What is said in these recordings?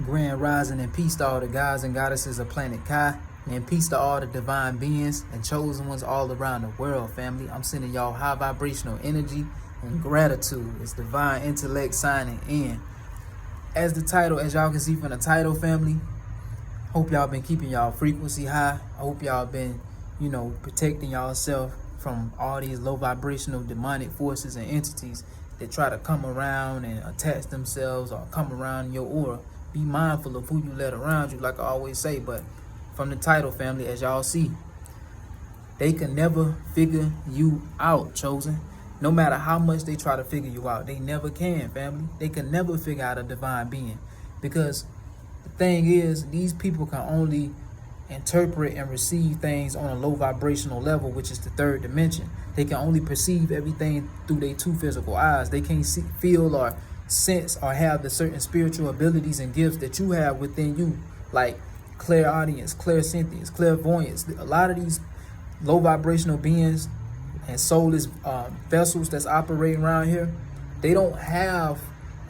Grand rising and peace to all the gods and goddesses of planet Kai. And peace to all the divine beings and chosen ones all around the world, family. I'm sending y'all high vibrational energy and gratitude. It's divine intellect signing in. As y'all can see from the title, family, hope y'all been keeping y'all frequency high. I hope y'all been, protecting y'allself from all these low vibrational demonic forces and entities that try to come around and attach themselves or come around your aura. Be mindful of who you let around you, like I always say. But from the title, family, as y'all see, they can never figure you out, chosen. No matter how much they try to figure you out, they never can, family. They can never figure out a divine being, because the thing is, these people can only interpret and receive things on a low vibrational level, which is the third dimension. They can only perceive everything through their two physical eyes. They can't see, feel, or sense or have the certain spiritual abilities and gifts that you have within you, like clairaudience, clairsentience, clairvoyance. A lot of these low vibrational beings and soulless vessels that's operating around here, they don't have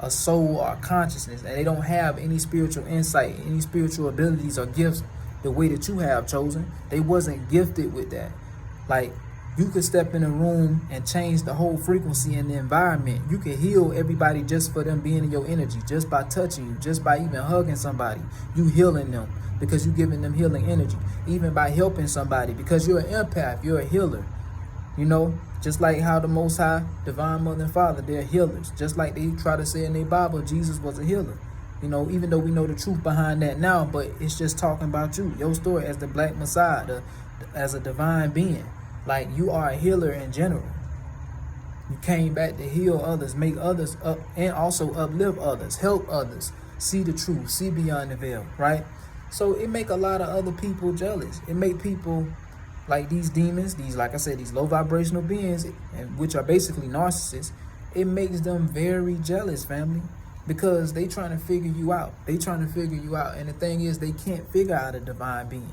a soul or consciousness, and they don't have any spiritual insight, any spiritual abilities or gifts the way that you have, chosen. They wasn't gifted with that. Like, you could step in a room and change the whole frequency in the environment. You can heal everybody just for them being in your energy, just by touching you, just by even hugging somebody. You healing them because you giving them healing energy. Even by helping somebody, because you're an empath, you're a healer. Just like how the Most High, Divine Mother and Father, they're healers. Just like they try to say in their Bible, Jesus was a healer. Even though we know the truth behind that now, but it's just talking about you, your story as the Black Messiah, as a divine being. Like, you are a healer in general. You came back to heal others, make others up, and also uplift others, help others, see the truth, see beyond the veil, right? So it make a lot of other people jealous. It make people like these demons, like I said, these low vibrational beings, and which are basically narcissists. It makes them very jealous, family, because they trying to figure you out. And the thing is, they can't figure out a divine being.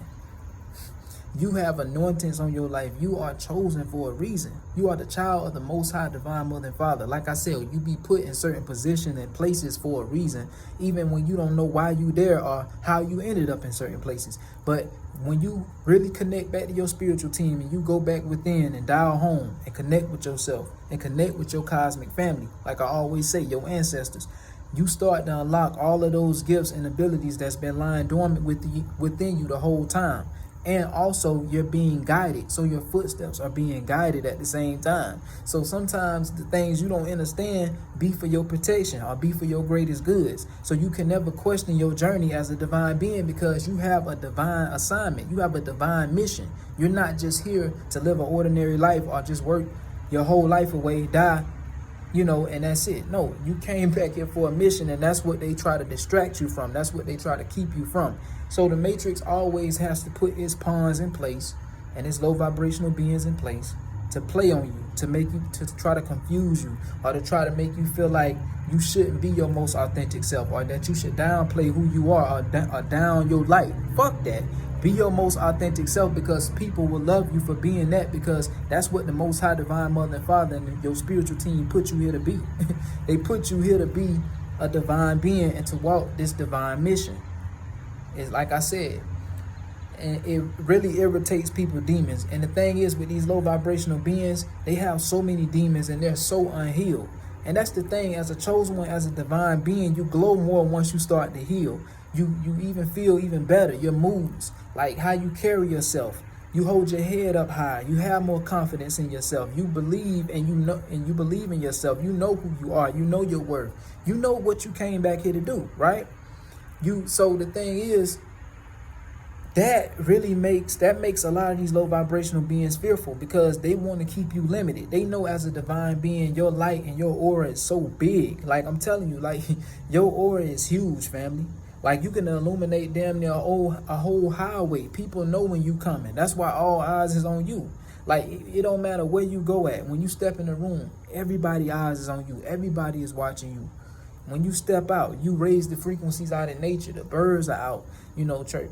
You have anointings on your life. You are chosen for a reason. You are the child of the Most High, Divine Mother and Father. Like I said, you be put in certain positions and places for a reason, even when you don't know why you there or how you ended up in certain places. But when you really connect back to your spiritual team and you go back within and dial home and connect with yourself and connect with your cosmic family, like I always say, your ancestors, you start to unlock all of those gifts and abilities that's been lying dormant within you the whole time. And also, you're being guided. So your footsteps are being guided at the same time. So sometimes the things you don't understand be for your protection or be for your greatest goods. So you can never question your journey as a divine being, because you have a divine assignment. You have a divine mission. You're not just here to live an ordinary life or just work your whole life away, die, and that's it. No, you came back here for a mission, and that's what they try to distract you from. That's what they try to keep you from. So the Matrix always has to put its pawns in place and its low vibrational beings in place to play on you, to make you, to try to confuse you, or to try to make you feel like you shouldn't be your most authentic self, or that you should downplay who you are, or down your light. Fuck that. Be your most authentic self, because people will love you for being that, because that's what the Most High, Divine Mother and Father and your spiritual team put you here to be. They put you here to be a divine being and to walk this divine mission. It's like I said, and it really irritates people, demons. And the thing is, with these low vibrational beings, they have so many demons and they're so unhealed. And that's the thing, as a chosen one, as a divine being, you glow more once you start to heal. You even feel even better. Your moods, like how you carry yourself. You hold your head up high. You have more confidence in yourself. You believe, and you believe in yourself. You know who you are. You know your worth. You know what you came back here to do, right? So the thing is, that makes a lot of these low vibrational beings fearful, because they want to keep you limited. They know as a divine being, your light and your aura is so big. Like, I'm telling you, like, your aura is huge, family. Like, you can illuminate damn near a whole highway. People know when you coming. That's why all eyes is on you. Like, it don't matter where you go at. When you step in the room, everybody's eyes is on you. Everybody is watching you. When you step out, you raise the frequencies out in nature. The birds are out,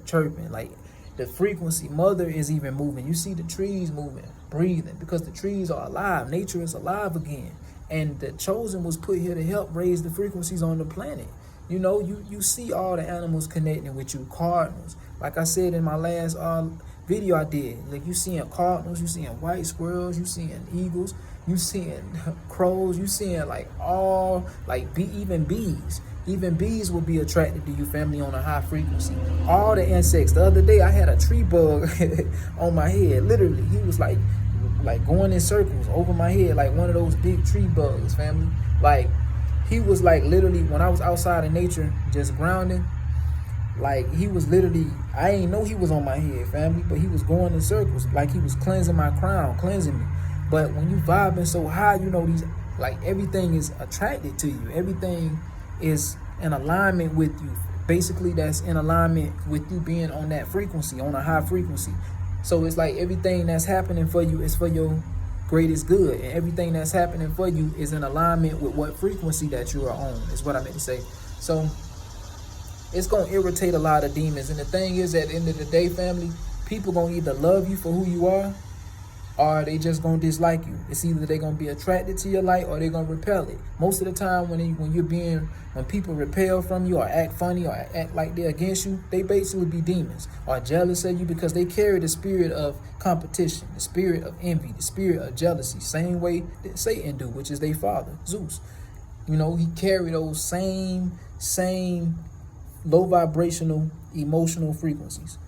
chirping. Like, the frequency, mother is even moving. You see the trees moving, breathing, because the trees are alive. Nature is alive again. And the chosen was put here to help raise the frequencies on the planet. You know, you see all the animals connecting with you. Cardinals, like I said in my last video I did, like you seeing cardinals, you seeing white squirrels, you seeing eagles, you seeing crows, you seeing like all like even bees. Even bees will be attracted to you, family, on a high frequency. All the insects. The other day I had a tree bug on my head. Literally, he was like going in circles over my head, like one of those big tree bugs, family. Like he was like literally, when I was outside in nature, just grounding, like he was literally, I ain't know he was on my head, family, but he was going in circles, like he was cleansing my crown, cleansing me. But when you vibing so high, you know, these, like everything is attracted to you. Everything is in alignment with you. Basically, that's in alignment with you being on that frequency, on a high frequency. So it's like everything that's happening for you is for your greatest good, and everything that's happening for you is in alignment with what frequency that you are on, is what I meant to say. So it's gonna irritate a lot of demons. And the thing is, at the end of the day, family, people gonna either love you for who you are, or they just gonna dislike you. It's either they gonna be attracted to your light or they gonna repel it. Most of the time when people repel from you or act funny or act like they're against you, they basically be demons or jealous of you, because they carry the spirit of competition, the spirit of envy, the spirit of jealousy, same way that Satan do, which is their father, Zeus. You know, he carry those same low vibrational emotional frequencies.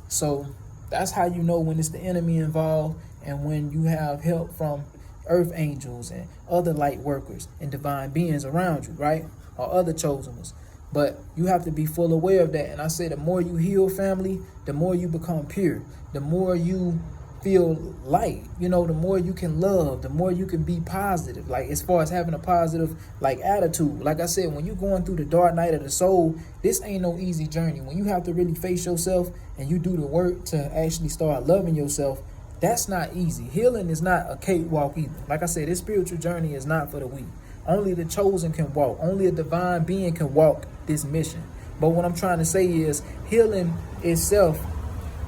So that's how you know when it's the enemy involved, and when you have help from earth angels and other light workers and divine beings around you, right? Or other chosen ones. But you have to be full aware of that. And I say the more you heal, family, the more you become pure. The more you feel light, you know, the more you can love, the more you can be positive. Like as far as having a positive like attitude. Like I said, when you're going through the dark night of the soul, this ain't no easy journey. When you have to really face yourself and you do the work to actually start loving yourself, that's not easy. Healing is not a cakewalk either. Like I said, this spiritual journey is not for the weak. Only the chosen can walk. Only a divine being can walk this mission. But what I'm trying to say is is itself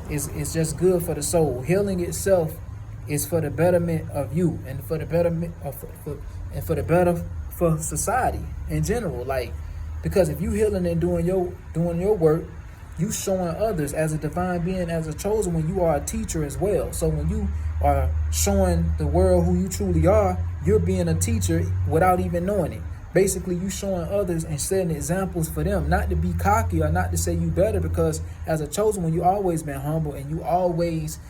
is just good for the soul. Healing itself is for the betterment of you and for the betterment for society in general. Like, because if you healing and doing your work, you showing others as a divine being, as a chosen one, you are a teacher as well. So when you are showing the world who you truly are, you're being a teacher without even knowing it. Basically, you showing others and setting examples for them, not to be cocky or not to say you better, because as a chosen one, you always been humble and you always,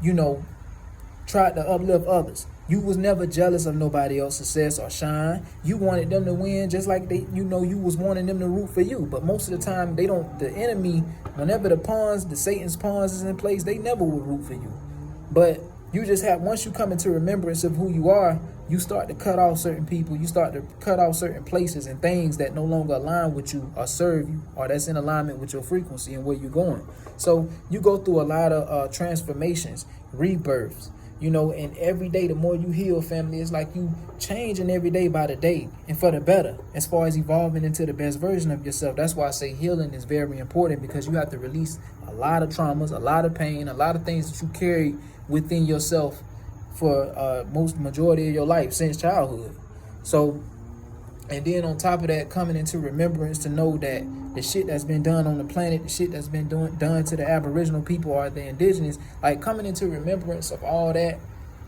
you know, tried to uplift others. You was never jealous of nobody else's success or shine. You wanted them to win just like you was wanting them to root for you. But most of the time, the enemy, whenever the Satan's pawns is in place, they never will root for you. But you just have, once you come into remembrance of who you are, you start to cut off certain people. You start to cut off certain places and things that no longer align with you or serve you, or that's in alignment with your frequency and where you're going. So you go through a lot of transformations, rebirths, you know, and every day, the more you heal, family, it's like you changing every day by the day and for the better, as far as evolving into the best version of yourself. That's why I say healing is very important, because you have to release a lot of traumas, a lot of pain, a lot of things that you carry within yourself for majority of your life since childhood. So, and then on top of that, coming into remembrance to know that the shit that's been done on the planet, the shit that's been done to the Aboriginal people or the indigenous, like coming into remembrance of all that,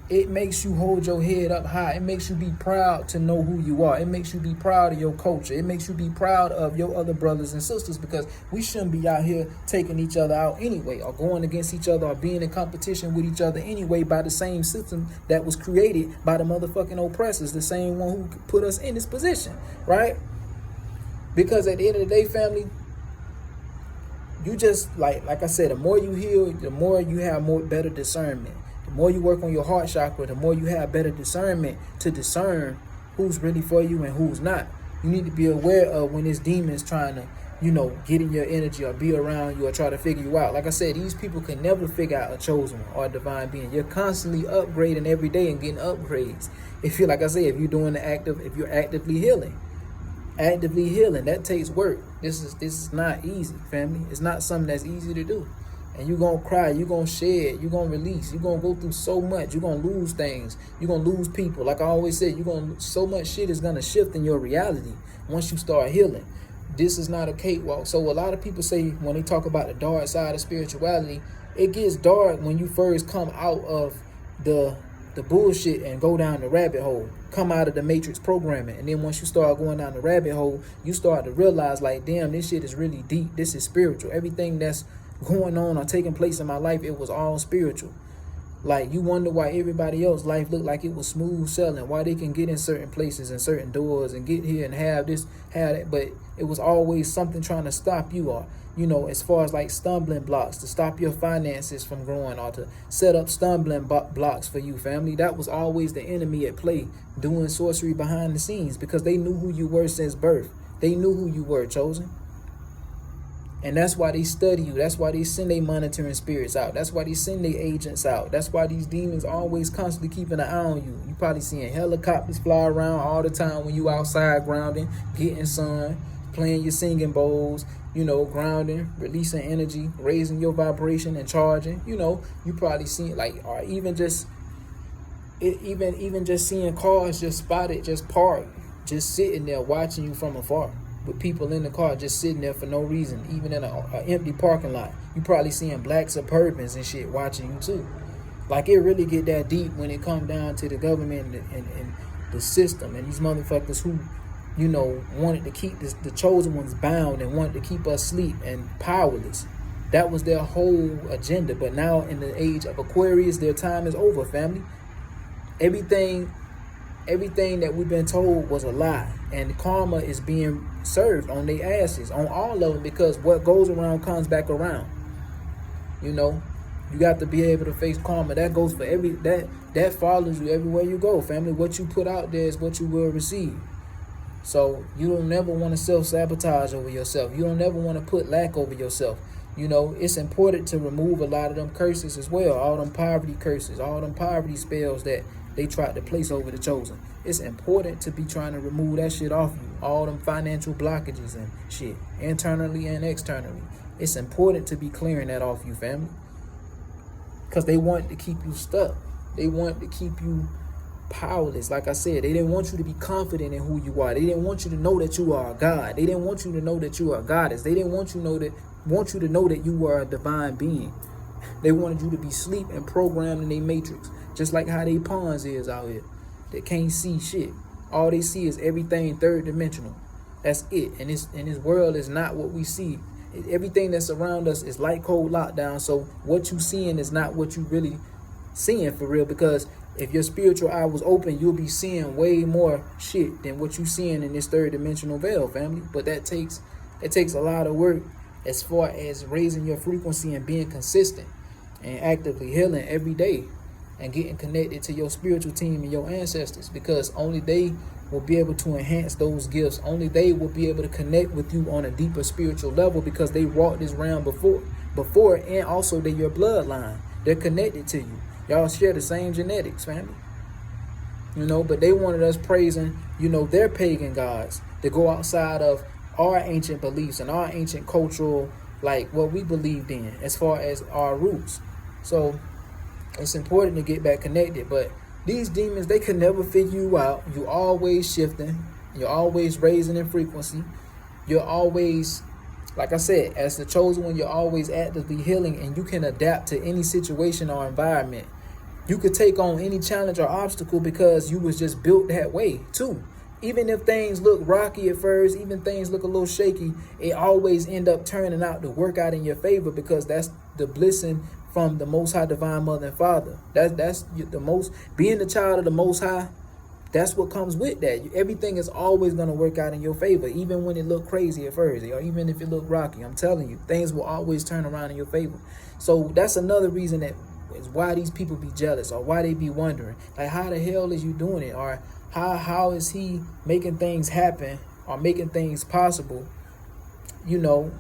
it makes you hold your head up high. It makes you be proud to know who you are. It makes you be proud of your culture. It makes you be proud of your other brothers and sisters, because we shouldn't be out here taking each other out anyway, or going against each other, or being in competition with each other anyway, by the same system that was created by the motherfucking oppressors, the same one who put us in this position, right? Because at the end of the day, family, you just, like I said, the more you heal, the more you have better discernment. The more you work on your heart chakra, the more you have better discernment to discern who's really for you and who's not. You need to be aware of when it's demons trying to, you know, get in your energy or be around you or try to figure you out. Like I said, these people can never figure out a chosen one or a divine being. You're constantly upgrading every day and getting upgrades. If you're, like I said, if you're actively healing. Actively healing, that takes work. This is not easy, family. It's not something that's easy to do. And you're going to cry, you're going to shed, you're going to release, you're going to go through so much, you're going to lose things, you're going to lose people. Like I always say, so much shit is going to shift in your reality once you start healing. This is not a cakewalk. So a lot of people say when they talk about the dark side of spirituality, it gets dark when you first come out of the bullshit and go down the rabbit hole, come out of the matrix programming. And then once you start going down the rabbit hole, you start to realize like, damn, this shit is really deep. This is spiritual. Everything that's going on or taking place in my life, it was all spiritual. Like, you wonder why everybody else's life looked like it was smooth sailing, why they can get in certain places and certain doors and get here and have this, have that, but it was always something trying to stop you, or, you know, as far as like stumbling blocks to stop your finances from growing, or to set up stumbling blocks for you, family. That was always the enemy at play, doing sorcery behind the scenes, because they knew who you were since birth. They knew who you were, chosen. And that's why they study you. That's why they send their monitoring spirits out. That's why they send their agents out. That's why these demons always constantly keeping an eye on you. You probably seeing helicopters fly around all the time when you outside grounding, getting sun, playing your singing bowls, you know, grounding, releasing energy, raising your vibration and charging. You know, you probably seen like, or even just seeing cars just spotted, just parked, just sitting there watching you from afar, with people in the car just sitting there for no reason, even in an empty parking lot. You probably seeing black Suburbans and shit watching you too. Like, it really get that deep when it come down to the government and the system and these motherfuckers who, you know, wanted to keep the chosen ones bound and wanted to keep us asleep and powerless. That was their whole agenda. But now in the age of Aquarius, their time is over, family. Everything that we've been told was a lie, and karma is being served on their asses, on all of them, because what goes around comes back around. You know, you got to be able to face karma. That goes for that follows you everywhere you go, family. What you put out there is what you will receive. So you don't never want to self-sabotage over yourself. You don't never want to put lack over yourself. You know, it's important to remove a lot of them curses as well, all them poverty curses, all them poverty spells that they tried to place over the chosen. It's important to be trying to remove that shit off you. All them financial blockages and shit, internally and externally. It's important to be clearing that off you, family. Because they want to keep you stuck. They want to keep you powerless. Like I said, they didn't want you to be confident in who you are. They didn't want you to know that you are a god. They didn't want you to know that you are a goddess. They didn't want you to know that you were a divine being. They wanted you to be asleep and programmed in their matrix. Just like how they pawns is out here. They can't see shit. All they see is everything third dimensional. That's it. And this world is not what we see. Everything that's around us is light code lockdown. So what you seeing is not what you really seeing for real. Because if your spiritual eye was open, you'll be seeing way more shit than what you seeing in this third dimensional veil, family. But it takes a lot of work as far as raising your frequency and being consistent and actively healing every day and getting connected to your spiritual team and your ancestors, because only they will be able to enhance those gifts. Only they will be able to connect with you on a deeper spiritual level, because they walked this round before, and also they're your bloodline. They're connected to you. Y'all share the same genetics, family. You know, but they wanted us praising, you know, their pagan gods to go outside of our ancient beliefs and our ancient cultural, like what we believed in as far as our roots. So it's important to get back connected. But these demons, they can never figure you out. You're always shifting. You're always raising in frequency. You're always, like I said, as the chosen one, you're always actively healing, and you can adapt to any situation or environment. You could take on any challenge or obstacle because you was just built that way too. Even if things look rocky at first, even things look a little shaky, it always end up turning out to work out in your favor, because that's the blessing from the Most High Divine Mother and Father. That's the most, being the child of the Most High, that's what comes with that. Everything is always going to work out in your favor, even when it look crazy at first, or even if it look rocky. I'm telling you, things will always turn around in your favor. So that's another reason that is why these people be jealous, or why they be wondering, like, how the hell is you doing it? Or how is he making things happen or making things possible? You know,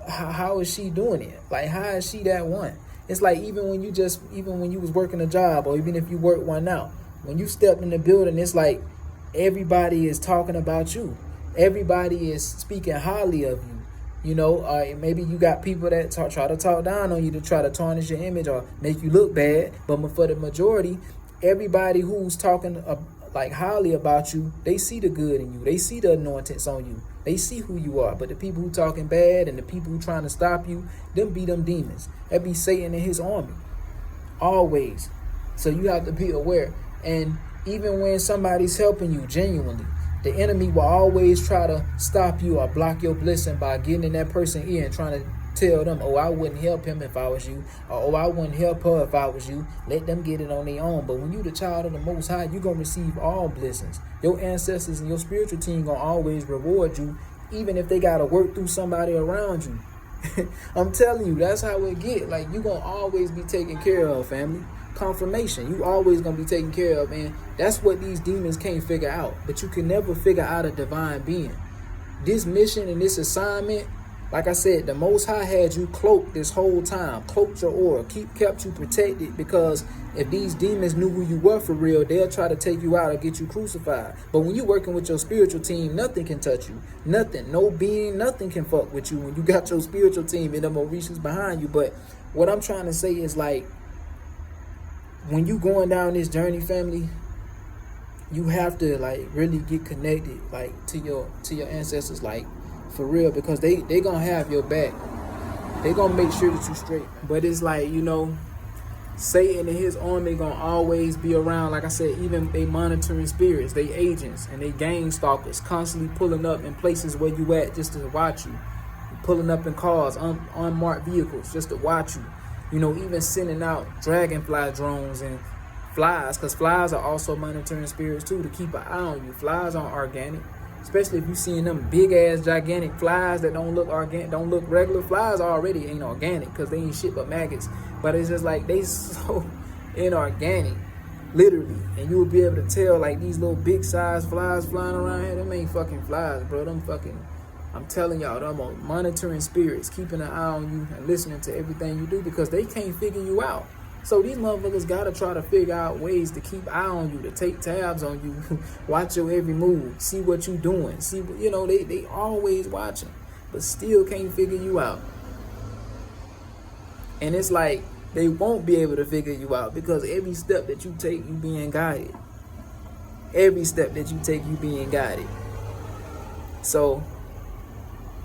how is she doing it? Like, how is she that one? It's like, even when you was working a job, or even if you work one out, when you step in the building, it's like everybody is talking about you. Everybody is speaking highly of you. You know, maybe you got people that try to talk down on you to try to tarnish your image or make you look bad. But for the majority, everybody who's talking like highly about you, they see the good in you. They see the anointings on you. They see who you are. But the people who talking bad and the people who trying to stop you, them be them demons. That be Satan and his army. Always. So you have to be aware. And even when somebody's helping you genuinely, the enemy will always try to stop you or block your blessing by getting in that person's ear and trying to tell them, oh, I wouldn't help him if I was you, or oh, I wouldn't help her if I was you. Let them get it on their own. But when you the child of the Most High, you're going to receive all blessings. Your ancestors and your spiritual team going to always reward you, even if they got to work through somebody around you. I'm telling you, that's how it get. Like, you're going to always be taken care of, family. Confirmation. You always going to be taken care of, and that's what these demons can't figure out. But you can never figure out a divine being. This mission and this assignment, like I said, the Most High had you cloaked this whole time, cloaked your aura, kept you protected, because if these demons knew who you were for real, they'll try to take you out or get you crucified. But when you're working with your spiritual team, nothing can touch you. Nothing, no being, nothing can fuck with you when you got your spiritual team and them Orishas behind you. But what I'm trying to say is, like, when you going down this journey, family, you have to like really get connected, like to your ancestors, like for real, because they gonna have your back. They gonna make sure that you straight. But it's like, you know, Satan and his army gonna always be around. Like I said, even they monitoring spirits, they agents and they gang stalkers, constantly pulling up in places where you at just to watch you, pulling up in cars, unmarked vehicles just to watch you. You know, even sending out dragonfly drones and flies, because flies are also monitoring spirits too, to keep an eye on you. Flies aren't organic, especially if you seeing them big ass gigantic flies that don't look organic, don't look regular. Flies already ain't organic because they ain't shit but maggots. But it's just like they so inorganic, literally. And you will be able to tell, like, these little big size flies flying around here, them ain't fucking flies, bro. Them fucking, I'm telling y'all, them are monitoring spirits, keeping an eye on you and listening to everything you do, because they can't figure you out. So these motherfuckers gotta try to figure out ways to keep eye on you, to take tabs on you, watch your every move, see what you doing, see what, you know, they always watching, but still can't figure you out. And it's like they won't be able to figure you out, because every step that you take, you being guided. Every step that you take, you being guided. So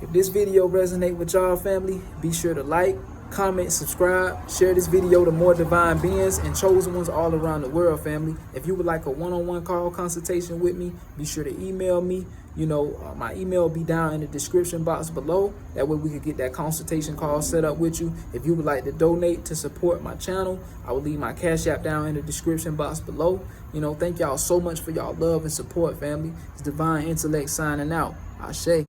if this video resonate with y'all, family, be sure to like, comment, subscribe, share this video to more divine beings and chosen ones all around the world, family. If you would like a one-on-one call consultation with me, be sure to email me. You know, my email will be down in the description box below. That way we could get that consultation call set up with you. If you would like to donate to support my channel, I will leave my Cash App down in the description box below. You know, thank y'all so much for y'all love and support, family. It's Divine Intellect signing out. Ashe.